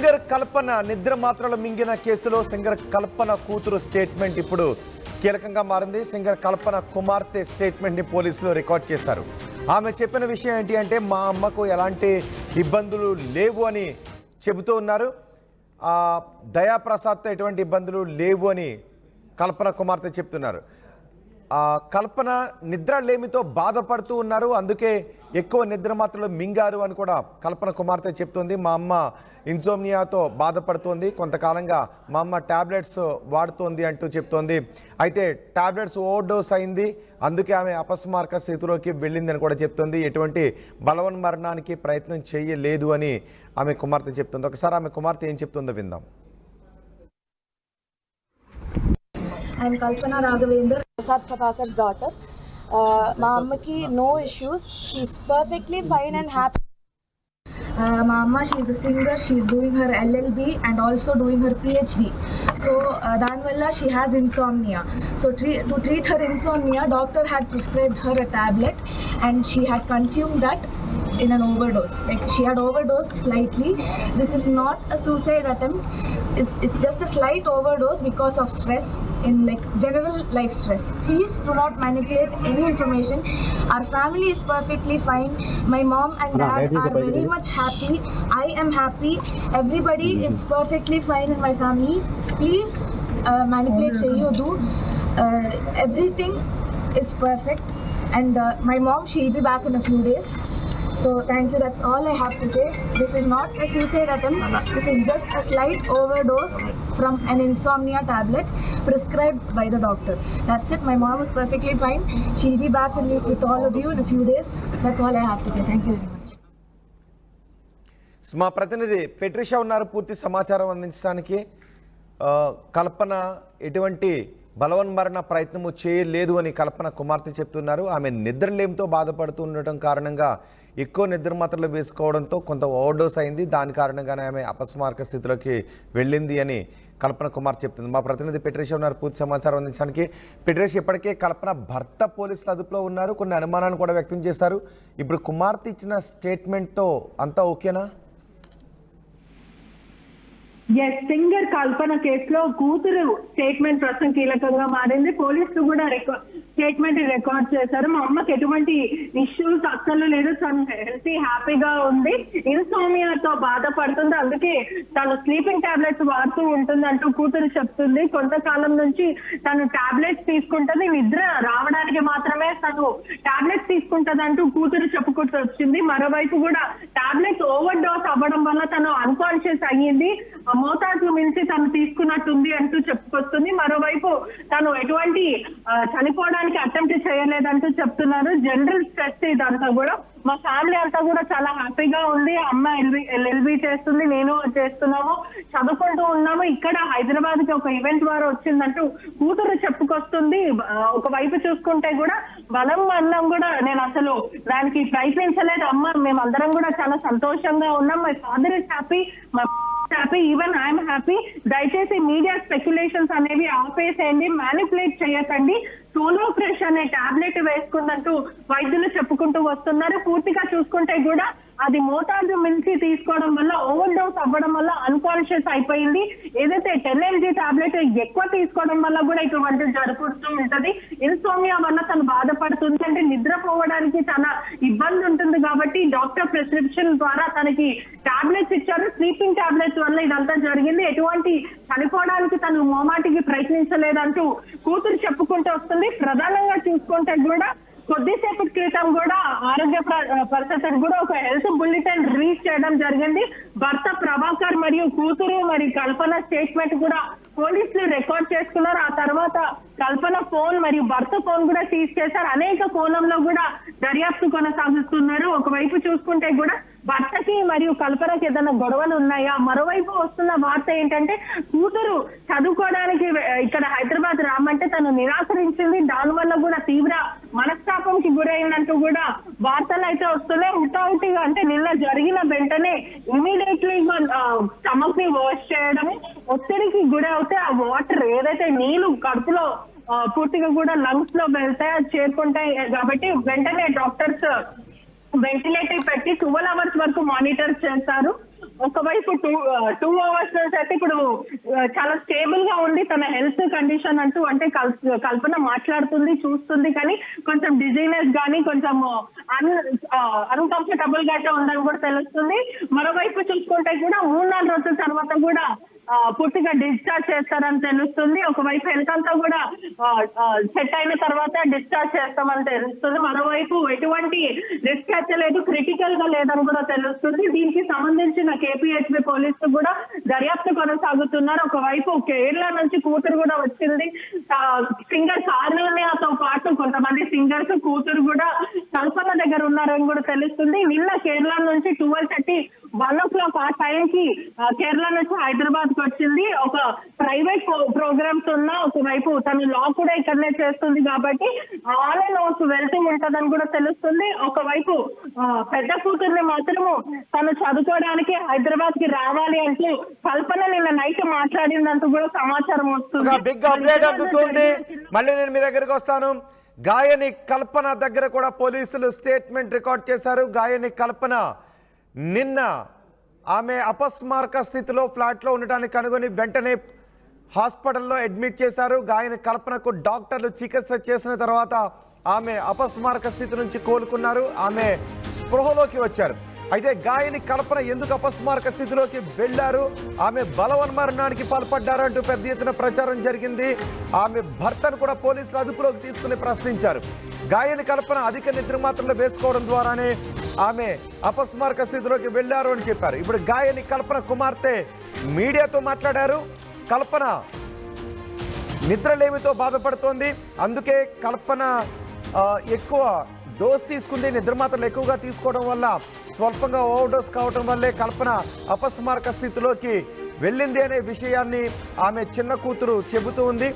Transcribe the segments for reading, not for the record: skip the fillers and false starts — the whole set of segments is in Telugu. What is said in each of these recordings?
సింగర్ కల్పన నిద్ర మాత్రలు మింగిన కేసులో సింగర్ కల్పన కూతురు స్టేట్మెంట్ ఇప్పుడు కీలకంగా మారింది. సింగర్ కల్పన కుమార్తె స్టేట్మెంట్ ని పోలీసులు రికార్డ్ చేశారు. ఆమె చెప్పిన విషయం ఏంటి అంటే, మా అమ్మకు ఎలాంటి ఇబ్బందులు లేవు అని చెబుతూ ఉన్నారు. దయాప్రసాద్తో ఎటువంటి ఇబ్బందులు లేవు అని కల్పన కుమార్తె చెప్తున్నారు. కల్పన నిద్రలేమితో బాధపడుతూ ఉన్నారు, అందుకే ఎక్కువ నిద్ర మాత్రలు మింగారు అని కూడా కల్పన కుమార్తె చెప్తుంది. మా అమ్మ ఇన్సోమ్నియాతో బాధపడుతోంది, కొంతకాలంగా మా అమ్మ టాబ్లెట్స్ వాడుతోంది అంటూ చెప్తోంది. అయితే టాబ్లెట్స్ ఓవర్డోస్ అయింది, అందుకే ఆమె అపస్మారక స్థితిలోకి వెళ్ళిందని కూడా చెప్తుంది. ఎటువంటి బలవన్మరణానికి ప్రయత్నం చేయలేదు అని ఆమె కుమార్తె చెప్తుంది. ఒకసారి ఆమె కుమార్తె ఏం చెప్తుందో విందాం. I'm Kalpana Raghavendra, Prasad Prabhakar's daughter. మా అమ్మకి no issues. She's perfectly fine and happy. మా అమ్మ, she's a singer. She's doing her LLB and also doing her PhD. So దానివల్ల she has insomnia. So to treat her insomnia, doctor had prescribed her a tablet and she had consumed that in an overdose. Like, she had overdosed slightly. This is not a suicide attempt. It's just a slight overdose because of stress, in like general life stress. Please do not manipulate any information. Our family is perfectly fine. My mom and dad are very much happy. I am happy. Everybody is perfectly fine in my family. Please manipulate cheyodu. Everything is perfect, and my mom, she'll be back in a few days. So thank you, that's all I have to say. This is not a suicide attempt. This is just a slight overdose from an insomnia tablet prescribed by the doctor. That's it. My mom is perfectly fine. She'll be back with all of you in a few days. That's all I have to say. Thank you very much. మా ప్రతినిధి పెట్రిషా ఉన్నారు పూర్తి సమాచారం అందించడానికి. కల్పన ఎటువంటి బలవన్మరణ ప్రయత్నము చేయలేదు అని కల్పన కుమార్తె చెప్తున్నారు. ఆమె నిద్రలేమితో బాధపడుతూ ఉండటం కారణంగా ఎక్కువ నిద్ర మాత్రలు వేసుకోవడంతో కొంత ఓవర్డోస్ అయింది, దాని కారణంగానే ఆమె అపస్మారక స్థితిలోకి వెళ్ళింది అని కల్పన కుమార్ చెప్తుంది. మా ప్రతినిధి పెట్రిషా ఉన్నారు పూర్తి సమాచారం అందించడానికి. పెట్రిషా, ఇప్పటికే కల్పన భర్త పోలీసుల అదుపులో ఉన్నారు, కొన్ని అనుమానాలు కూడా వ్యక్తం చేశారు. ఇప్పుడు కుమార్తె ఇచ్చిన స్టేట్మెంట్తో అంతా ఓకేనా? సింగర్ కల్పన కేసులో కూతురు స్టేట్మెంట్ ప్రస్తుతం కీలకంగా మారింది. పోలీసులు కూడా స్టేట్మెంట్ రికార్డ్ చేశారు. మా అమ్మకి ఎటువంటి ఇష్యూస్ అస్సలు లేదు, తను హెల్తీ హ్యాపీగా ఉంది, ఇన్సోమియాతో బాధపడుతుంది, అందుకే తను స్లీపింగ్ టాబ్లెట్స్ వాడుతూ ఉంటుంది అంటూ కూతురు చెప్తుంది. కొంతకాలం నుంచి తను టాబ్లెట్స్ తీసుకుంటుంది, నిద్ర రావడానికి మాత్రమే తను టాబ్లెట్స్ తీసుకుంటుంది అంటూ కూతురు చెప్పుకుంటూ వచ్చింది. మరోవైపు కూడా టాబ్లెట్స్ ఓవర్ డోస్ అవ్వడం వల్ల తను అన్కాన్షియస్ అయ్యింది, మోతాదు మించి తను తీసుకున్నట్టుంది అంటూ చెప్పుకొస్తుంది. మరోవైపు తను ఎటువంటి చనిపోవడానికి అటెంప్ట్ చేయలేదంటూ చెప్తున్నారు. జనరల్ స్ట్రెస్ ఇదంతా కూడా. మా ఫ్యామిలీ అంతా కూడా చాలా హ్యాపీగా ఉంది. అమ్మ ఎల్ఎల్బి చేస్తుంది, నేను చేస్తున్నాము, చదువుకుంటూ ఉన్నాము. ఇక్కడ హైదరాబాద్ కి ఒక ఈవెంట్ ద్వారా వచ్చిందంటూ కూతురు చెప్పుకొస్తుంది. ఒకవైపు చూసుకుంటే కూడా బలం అన్నం కూడా నేను అసలు దానికి ప్రయత్నించలేదు అమ్మ, మేమందరం కూడా చాలా సంతోషంగా ఉన్నాం. My father is happy, my happy, even I'm happy. దయచేసి మీడియా స్పెక్యులేషన్స్ అనేవి ఆపేసేయండి, మ్యానిపులేట్ చేయకండి. సోలో క్రష్ అనే టాబ్లెట్ వేసుకుందంటూ వైద్యులు చెప్పుకుంటూ వస్తున్నారు. పూర్తిగా చూసుకుంటే కూడా అది మోతాదు మించి తీసుకోవడం వల్ల, ఓవర్ డోస్ అవ్వడం వల్ల అన్కాన్షియస్ అయిపోయింది. ఏదైతే 10 mg టాబ్లెట్ ఎక్కువ తీసుకోవడం వల్ల కూడా ఇటువంటి జరుగుతూ ఉంటది. ఇన్సోమియా వల్ల తను బాధపడుతుంది, అంటే నిద్రపోవడానికి చాలా ఇబ్బంది ఉంటుంది కాబట్టి డాక్టర్ ప్రిస్క్రిప్షన్ ద్వారా తనకి టాబ్లెట్స్ ఇచ్చారు. స్లీపింగ్ టాబ్లెట్స్ వల్ల ఇదంతా జరిగింది. ఎటువంటి చనిపోవడానికి తను మోమాటికి ప్రయత్నించలేదంటూ కూతురు చెప్పుకుంటూ వస్తుంది. ప్రధానంగా చూసుకుంటే కూడా కొద్దిసేపటి క్రితం కూడా ఆరోగ్య పరిస్థితికి కూడా ఒక హెల్త్ బులెటిన్ రిలీజ్ చేయడం జరిగింది. భర్త ప్రభాకర్ మరియు కూతురు మరియు కల్పన స్టేట్మెంట్ కూడా పోలీసులు రికార్డ్ చేసుకున్నారు. ఆ తర్వాత కల్పన ఫోన్ మరియు భర్త ఫోన్ కూడా సీజ్ చేశారు. అనేక కోణంలో కూడా దర్యాప్తు కొనసాగిస్తున్నారు. ఒకవైపు చూసుకుంటే కూడా భర్తకి మరియు కల్పనకి ఏదైనా గొడవలు ఉన్నాయా? మరోవైపు వస్తున్న వార్త ఏంటంటే, కూతురు చదువుకోవడానికి ఇక్కడ హైదరాబాద్ రామంటే తను నిరాకరించింది, దానివల్ల కూడా తీవ్ర మనస్తాపంకి గురైందంటూ కూడా వార్తలు అయితే వస్తున్నాయి. హుటాహుటిగా అంటే నిన్న జరిగిన వెంటనే ఇమీడియట్లీ స్టమక్ ని వాష్ చేయడం, ఒత్తిడికి గురి అవుతే ఆ వాటర్ ఏదైతే నీళ్లు కడుపులో పూర్తిగా కూడా లంగ్స్ లో వెళ్తాయి, చేరుకుంటాయి కాబట్టి వెంటనే డాక్టర్స్ వెంటిలేటర్ పెట్టి 12 అవర్స్ వరకు మానిటర్ చేస్తారు. ఒకవైపు 2 అవర్స్ నుంచి అయితే ఇప్పుడు చాలా స్టేబుల్ గా ఉంది తన హెల్త్ కండిషన్ అంటూ. అంటే కల్పన మాట్లాడుతుంది, చూస్తుంది, కానీ కొంచెం డిజీనెస్ కానీ కొంచెం అన్కంఫర్టబుల్ గా అయితే ఉందని కూడా తెలుస్తుంది. మరోవైపు చూసుకుంటే కూడా 3-4 రోజుల తర్వాత కూడా పూర్తిగా డిశ్చార్జ్ చేస్తారని తెలుస్తుంది. ఒకవైపు హెల్త్ అంతా కూడా సెట్ అయిన తర్వాత డిశ్చార్జ్ చేస్తామని తెలుస్తుంది. మరోవైపు ఎటువంటి రిస్క్ అయితే లేదు, క్రిటికల్ గా లేదని కూడా తెలుస్తుంది. దీనికి సంబంధించిన KPHB పోలీసులు కూడా దర్యాప్తు కొనసాగుతున్నారు. ఒకవైపు కేరళ నుంచి కూతురు కూడా వచ్చింది. సింగర్ కార్నీయాతో పాటు కొంతమంది సింగర్స్ కూతురు కూడా కల్పన దగ్గర ఉన్నారని కూడా తెలుస్తుంది. నిన్న కేరళ నుంచి 12:30, 1 o'clock ఆ టైంకి కేరళ నుంచి హైదరాబాద్ కి వచ్చింది. ఒక ప్రైవేట్ ప్రోగ్రామ్స్ ఉన్నా, ఒకవైపు తను లా కూడా ఇక్కడనే చేస్తుంది కాబట్టి ఆన్లైన్ నోట్స్ వెళ్తూ ఉంటదని కూడా తెలుస్తుంది. ఒకవైపు పెద్ద కూతుర్ని మాత్రము తను చదువుకోవడానికి హైదరాబాద్ కి రావాలి అంటూ కల్పన నిన్న నైట్ మాట్లాడిందంటూ కూడా సమాచారం వస్తుంది. బిగ్ అప్డేట్ అందుతుంది. మళ్ళీ నేను మీ దగ్గరికి వస్తాను. గాయని కల్పన దగ్గర కూడా పోలీసులు స్టేట్మెంట్ రికార్డ్ చేశారు. గాయని కల్పన నిన్న ఆమె అపస్మారక స్థితిలో ఫ్లాట్లో ఉండటానికి కనుగొని వెంటనే హాస్పిటల్లో అడ్మిట్ చేశారు. గాయని కల్పనకు డాక్టర్లు చికిత్స చేసిన తర్వాత ఆమె అపస్మారక స్థితి నుంచి కోలుకున్నారు. ఆమె స్పృహలోకి వచ్చారు. అయితే గాయని కల్పన ఎందుకు అపస్మారక స్థితిలోకి వెళ్లారు, ఆమె బలవన్మరణానికి పాల్పడ్డారంటూ పెద్ద ఎత్తున ప్రచారం జరిగింది. ఆమె భర్తను కూడా పోలీసులు అదుపులోకి తీసుకుని ప్రశ్నించారు. గాయని కల్పన అధిక నిద్ర మాత్రలు వేసుకోవడం ద్వారానే ఆమె అపస్మారక స్థితిలోకి వెళ్లారు అని చెప్పారు. ఇప్పుడు గాయని కల్పన కుమార్తె మీడియాతో మాట్లాడారు. కల్పన నిద్రలేమితో బాధపడుతోంది. అందుకే కల్పన ఎక్కువ డోస్ తీసుకుంది. నిద్రమాత్రలు ఎక్కువగా తీసుకోవడం వల్ల, స్వల్పంగా ఓవర్ డోస్ కావడం వల్లే కల్పన అపస్మారక స్థితిలోకి వెళ్ళింది అనే విషయాన్ని ఆమె చిన్న కూతురు చెబుతూ ఉంది.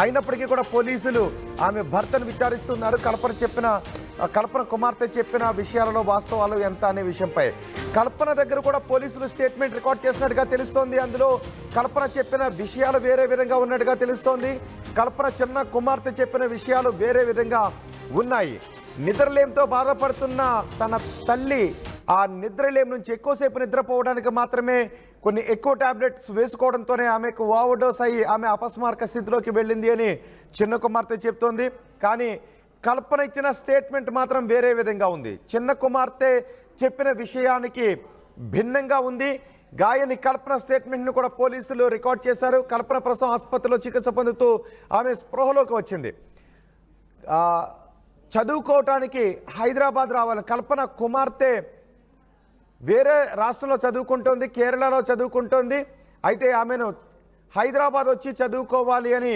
అయినప్పటికీ కూడా పోలీసులు ఆమె భర్తను విచారిస్తున్నారు. కల్పన కుమార్తె చెప్పిన విషయాలలో వాస్తవాలు ఎంత అనే విషయంపై కల్పన దగ్గర కూడా పోలీసులు స్టేట్మెంట్ రికార్డ్ చేసినట్టుగా తెలుస్తోంది. అందులో కల్పన చెప్పిన విషయాలు వేరే విధంగా ఉన్నట్టుగా తెలుస్తోంది. కల్పన చిన్న కుమార్తె చెప్పిన విషయాలు వేరే విధంగా ఉన్నాయి. నిద్రలేమితో బాధపడుతున్న తన తల్లి ఆ నిద్రలేమి నుంచి ఎక్కువసేపు నిద్రపోవడానికి మాత్రమే కొన్ని ఎక్కువ టాబ్లెట్స్ వేసుకోవడంతోనే ఆమెకు ఓవర్ డోస్ అయ్యి ఆమె అపస్మారక స్థితిలోకి వెళ్ళింది అని చిన్న కుమార్తె చెప్తోంది. కానీ కల్పన ఇచ్చిన స్టేట్మెంట్ మాత్రం వేరే విధంగా ఉంది. చిన్న కుమార్తె చెప్పిన విషయానికి భిన్నంగా ఉంది. గాయని కల్పన స్టేట్మెంట్ను కూడా పోలీసులు రికార్డ్ చేశారు. కల్పన ప్రస్తుతం ఆసుపత్రిలో చికిత్స పొందుతూ ఆమె స్పృహలోకి వచ్చింది. చదువుకోవటానికి హైదరాబాద్ రావాలి. కల్పన కుమార్తె వేరే రాష్ట్రంలో చదువుకుంటోంది, కేరళలో చదువుకుంటోంది. అయితే ఆమెను హైదరాబాద్ వచ్చి చదువుకోవాలి అని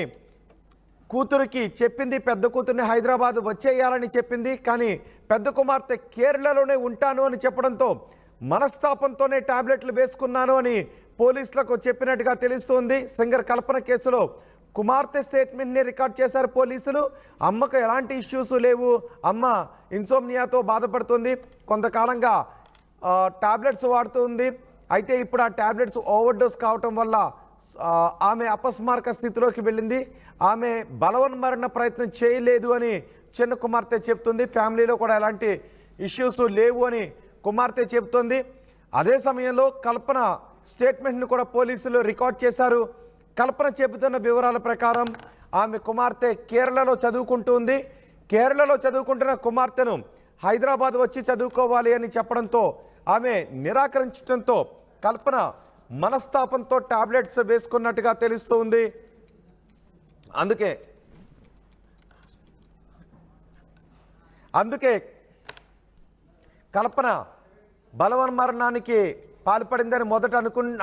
కూతురికి చెప్పింది. పెద్ద కూతుర్ని హైదరాబాద్ వచ్చేయాలని చెప్పింది. కానీ పెద్ద కుమార్తె కేరళలోనే ఉంటాను అని చెప్పడంతో మనస్తాపంతోనే టాబ్లెట్లు వేసుకున్నాను అని పోలీసులకు చెప్పినట్టుగా తెలుస్తోంది. సింగర్ కల్పన కేసులో కుమార్తె స్టేట్మెంట్ని రికార్డ్ చేశారు పోలీసులు. అమ్మకు ఎలాంటి ఇష్యూస్ లేవు, అమ్మ ఇన్సోమ్నియాతో బాధపడుతుంది, కొంతకాలంగా టాబ్లెట్స్ వాడుతుంది. అయితే ఇప్పుడు ఆ టాబ్లెట్స్ ఓవర్ డోస్ కావటం వల్ల ఆమె అపస్మారక స్థితిలోకి వెళ్ళింది. ఆమె బలవన్మరణ ప్రయత్నం చేయలేదు అని చిన్న కుమార్తె చెప్తుంది. ఫ్యామిలీలో కూడా ఎలాంటి ఇష్యూస్ లేవు అని కుమార్తె చెప్తోంది. అదే సమయంలో కల్పన స్టేట్మెంట్ను కూడా పోలీసులు రికార్డ్ చేశారు. కల్పన చెబుతున్న వివరాల ప్రకారం ఆమె కుమార్తె కేరళలో చదువుకుంటుంది. కేరళలో చదువుకుంటున్న కుమార్తెను హైదరాబాద్ వచ్చి చదువుకోవాలి అని చెప్పడంతో ఆమె నిరాకరించడంతో కల్పన మనస్తాపంతో టాబ్లెట్స్ వేసుకున్నట్టుగా తెలుస్తుంది. అందుకే కల్పన బలవన్మరణానికి పాల్పడిందని మొదట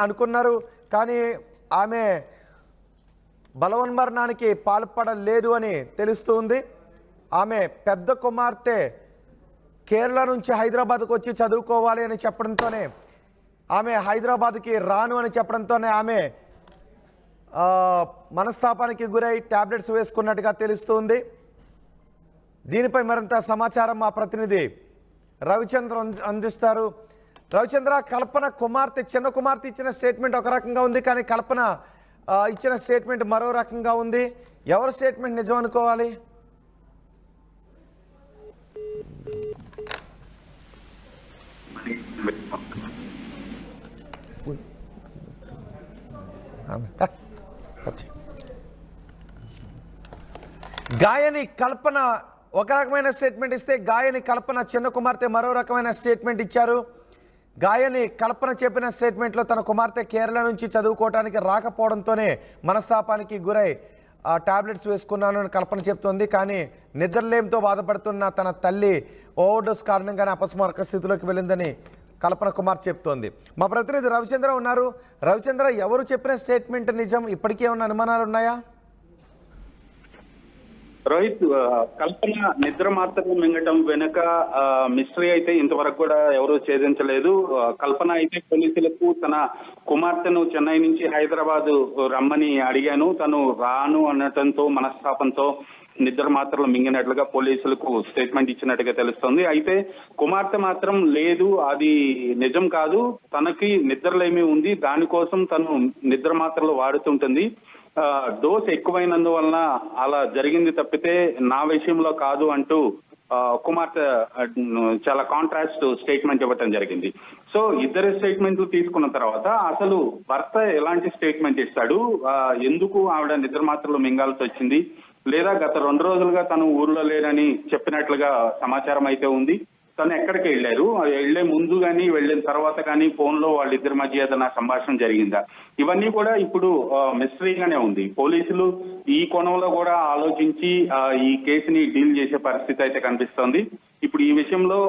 అనుకున్నారు. కానీ ఆమె బలవన్మరణానికి పాల్పడలేదు అని తెలుస్తుంది. ఆమె పెద్ద కుమార్తె కేరళ నుంచి హైదరాబాద్కు వచ్చి చదువుకోవాలి అని చెప్పడంతోనే, ఆమె హైదరాబాద్కి రాను అని చెప్పడంతోనే ఆమె మనస్తాపానికి గురై టాబ్లెట్స్ వేసుకున్నట్టుగా తెలుస్తుంది. దీనిపై మరింత సమాచారం మా ప్రతినిధి రవిచంద్ర అందిస్తారు. రవిచంద్ర, కల్పన కుమార్తె చిన్న కుమార్తె ఇచ్చిన స్టేట్మెంట్ ఒక రకంగా ఉంది, కానీ కల్పన ఇచ్చిన స్టేట్మెంట్ మరో రకంగా ఉంది. ఎవరి స్టేట్మెంట్ నిజం అనుకోవాలి? గాయని కల్పన ఒక రకమైన స్టేట్మెంట్ ఇస్తే, గాయని కల్పన చిన్న కుమార్తె మరో రకమైన స్టేట్మెంట్ ఇచ్చారు. గాయని కల్పన చెప్పిన స్టేట్మెంట్లో తన కుమార్తె కేరళ నుంచి చదువుకోవడానికి రాకపోవడంతోనే మనస్తాపానికి గురై టాబ్లెట్స్ వేసుకున్నాను అని కల్పన చెప్తోంది. కానీ నిద్రలేమితో బాధపడుతున్న తన తల్లి ఓవర్డోస్ కారణంగానే అపస్మారక స్థితిలోకి వెళ్ళిందని కల్పన కుమార్ చెప్తోంది. మా ప్రతినిధి రవిచంద్ర ఉన్నారు. రవిచంద్ర, ఎవరు చెప్పిన స్టేట్మెంట్ నిజం? ఇప్పటికే ఏమైనా అనుమానాలు ఉన్నాయా? రోహిత్, కల్పన నిద్ర మాత్రలు మింగటం వెనుక మిస్టరీ అయితే ఇంతవరకు కూడా ఎవరూ ఛేదించలేదు. కల్పన అయితే పోలీసులకు తన కుమార్తెను చెన్నై నుంచి హైదరాబాద్ రమ్మని అడిగాను, తను రాను అనటంతో మనస్తాపంతో నిద్ర మాత్రలు మింగినట్లుగా పోలీసులకు స్టేట్మెంట్ ఇచ్చినట్టుగా తెలుస్తోంది. అయితే కుమార్తె మాత్రం లేదు, అది నిజం కాదు, తనకి నిద్రలేమి ఉంది, దానికోసం తను నిద్ర మాత్రలు వాడుతుంటుంది, డోస్ ఎక్కువైనందువలన అలా జరిగింది తప్పితే నా విషయంలో కాదు అంటూ కుమార్తె చాలా కాంట్రాస్ట్ స్టేట్మెంట్ ఇవ్వటం జరిగింది. సో ఇద్దరు స్టేట్మెంట్లు తీసుకున్న తర్వాత అసలు భర్త ఎలాంటి స్టేట్మెంట్ ఇస్తాడు, ఎందుకు ఆవిడ నిద్ర మాత్రలు మింగాల్సి వచ్చింది, లేదా గత 2 రోజులుగా తను ఊర్లో లేరని చెప్పినట్లుగా సమాచారం అయితే ఉంది. తను ఎక్కడికి వెళ్ళారు, వెళ్లే ముందు కానీ వెళ్ళిన తర్వాత కానీ ఫోన్ లో వాళ్ళిద్దరి మధ్య ఏదైనా సంభాషణ జరిగిందా, ఇవన్నీ కూడా ఇప్పుడు మిస్టరీగానే ఉంది. పోలీసులు ఈ కోణంలో కూడా ఆలోచించి ఈ కేసుని డీల్ చేసే పరిస్థితి అయితే కనిపిస్తోంది. ఇప్పుడు ఈ విషయంలో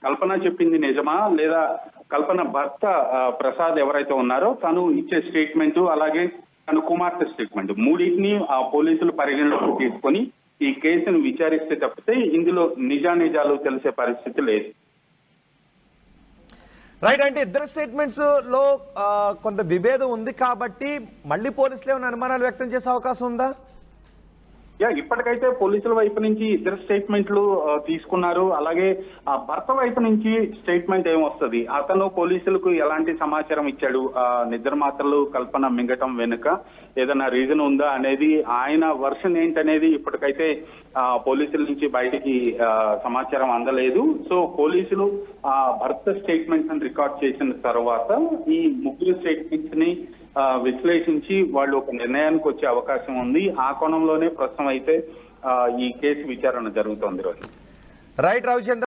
కల్పన చెప్పింది నిజమా, లేదా కల్పన భర్త ప్రసాద్ ఎవరైతే ఉన్నారో తను ఇచ్చే స్టేట్మెంట్, అలాగే తన కుమార్తె స్టేట్మెంట్, మూడింటిని పోలీసులు పరిగణలోకి తీసుకొని ఈ కేసును విచారిస్తే తప్పితే ఇందులో నిజానిజాలు తెలిసే పరిస్థితి లేదు. రైట్, అంటే ఇద్దరు స్టేట్మెంట్స్ లో కొంత విభేదం ఉంది కాబట్టి మళ్ళీ పోలీసులు ఏమైనా అనుమానాలు వ్యక్తం చేసే అవకాశం ఉందా? ఇప్పటికైతే పోలీసుల వైపు నుంచి ఇద్దరు స్టేట్మెంట్లు తీసుకున్నారు. అలాగే ఆ భర్త వైపు నుంచి స్టేట్మెంట్ ఏమొస్తుంది, అతను పోలీసులకు ఎలాంటి సమాచారం ఇచ్చాడు, నిద్ర మాత్రలు కల్పన మింగటం వెనుక ఏదైనా రీజన్ ఉందా అనేది, ఆయన వర్షన్ ఏంటనేది ఇప్పటికైతే పోలీసుల నుంచి బయటికి సమాచారం అందలేదు. సో పోలీసులు భర్త స్టేట్మెంట్స్ రికార్డ్ చేసిన తర్వాత ఈ ముగ్గురు స్టేట్మెంట్స్ ని విశ్లేషించి వాళ్ళు ఒక నిర్ణయానికి వచ్చే అవకాశం ఉంది. ఆ కోణంలోనే ప్రస్తుతం అయితే ఈ కేసు విచారణ జరుగుతోంది. రైట్ రవిచంద్ర.